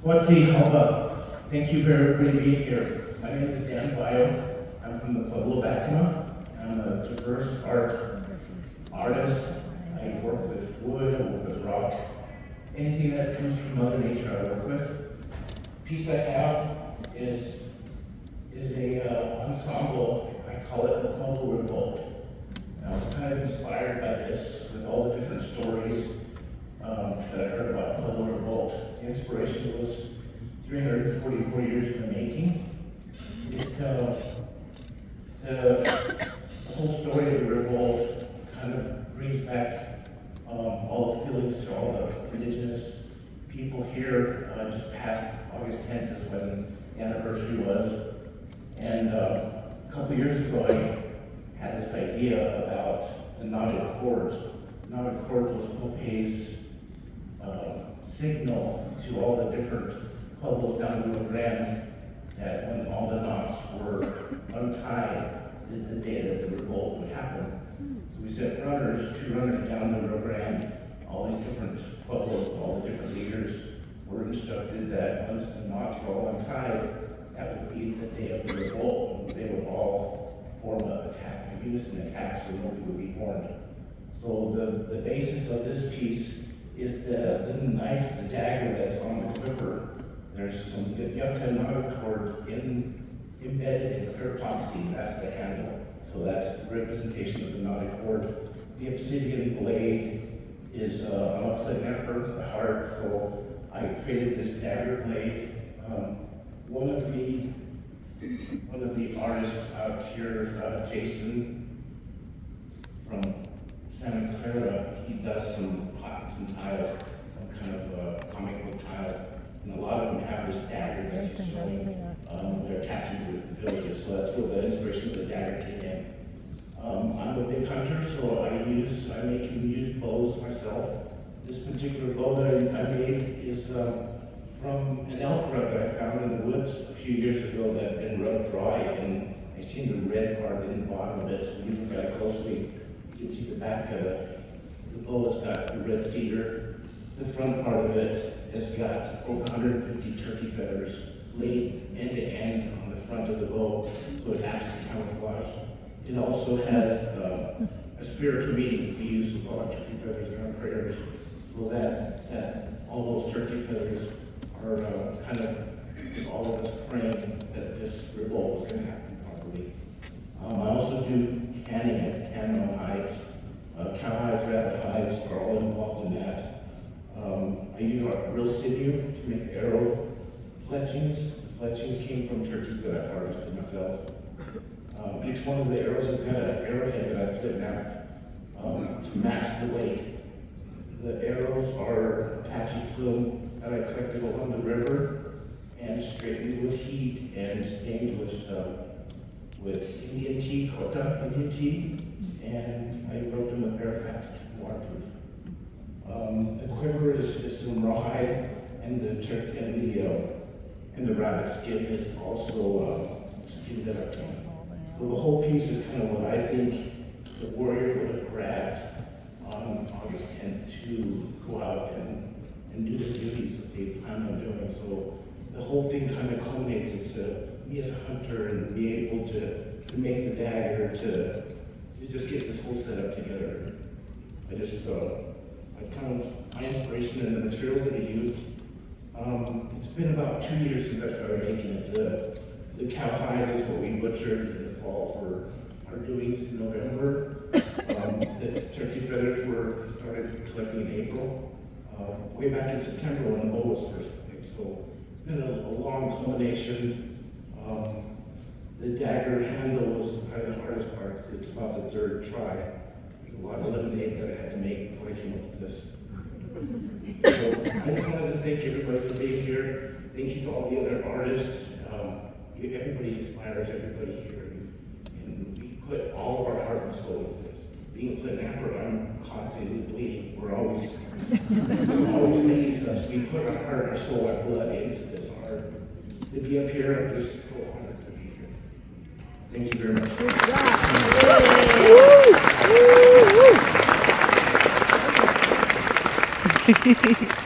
What's the hubbub? Thank you for everybody being here. My name is Dan Bio. I'm from the Pueblo of Yakima. I'm a diverse artist. I work with wood, I work with rock. Anything that comes from Mother Nature I work with. The piece I have is a ensemble. I call it the Pueblo Revolt. And I was kind of inspired by this with all the different stories that I heard about Pueblo Revolt. The inspiration was 344 years in the making. The whole story of the revolt kind of brings back all the feelings to all the indigenous people here. Just past August 10th is when the anniversary was. And a couple years ago, I had this idea about the knotted cords. The knotted cords was Pope's signal to all the different pueblos down the Rio Grande that when all the knots were untied is the day that the revolt would happen. So we sent runners, 2 runners down the Rio Grande. All these different pueblos, all the different leaders were instructed that once the knots were all untied, that would be the day of the revolt, and they would all form an attack, a unison attack, so nobody would be warned. So the basis of this piece is the knife, the dagger that's on the quiver. There's some yucca knotted cord embedded in clear epoxy. That's the handle. So that's the representation of the knotted cord. The obsidian blade is I'm a flint knapper, a heart. So I created this dagger blade. One of the artists out here, Jason from Santa Clara, he does some tiles, some kind of comic book tiles, and a lot of them have this dagger that he's showing. They're attaching to the villages, so that's where the inspiration of the dagger came in. I'm a big hunter, so I make and use bows myself. This particular bow that I made is from an elk rub that I found in the woods a few years ago that had been rubbed dry, and I seen the red part in the bottom of it. So when you look at it closely, you can see the back of the bow has got the red cedar. The front part of it has got over 150 turkey feathers laid end to end on the front of the bow, so it acts as camouflage. It also has a spiritual meaning. We use a lot of turkey feathers in our prayers, so that all those turkey feathers are kind of all of us praying that this revolt is going to happen properly. I also do tanning at Tanning hides. Cow hides, rabbit hides are all involved in that. I use real sinew to make the arrow fletchings. The fletchings came from turkeys that I harvested myself. Each one of the arrows has got an arrowhead that I flip out to match the weight. The arrows are Apache plume that I collected along the river and straightened with heat and stained with Indian tea, Kota Indian tea, and I rubbed them with bear fat to keep them waterproof. The quiver is some rawhide, and the turkey and the rabbit skin is also skinned up. So the whole piece is kind of what I think the warrior would have grabbed on August 10th to go out and do the duties that they planned on doing. So the whole thing kind of culminates into me as a hunter and be able to make the dagger, to just get this whole setup together. I kind of, my inspiration and the materials that I used, it's been about 2 years since I started making it. The cowhide is what we butchered in the fall for our doings in November. The turkey feathers were started collecting in April. Way back in September when the bow was first made. So it's been a long culmination. The dagger handle was probably the hardest part. It's about the 3rd try. There's a lot of lemonade that I had to make before I came up with this. So I just wanted to thank everybody for being here. Thank you to all the other artists. Everybody inspires everybody here. And we put all of our heart and soul into this. Being a flint knapper, I'm constantly bleeding. We're always making stuff. So we put our heart, our soul, our blood into this art. To be up here, I'm just so honored to be here. Thank you very much. Good job.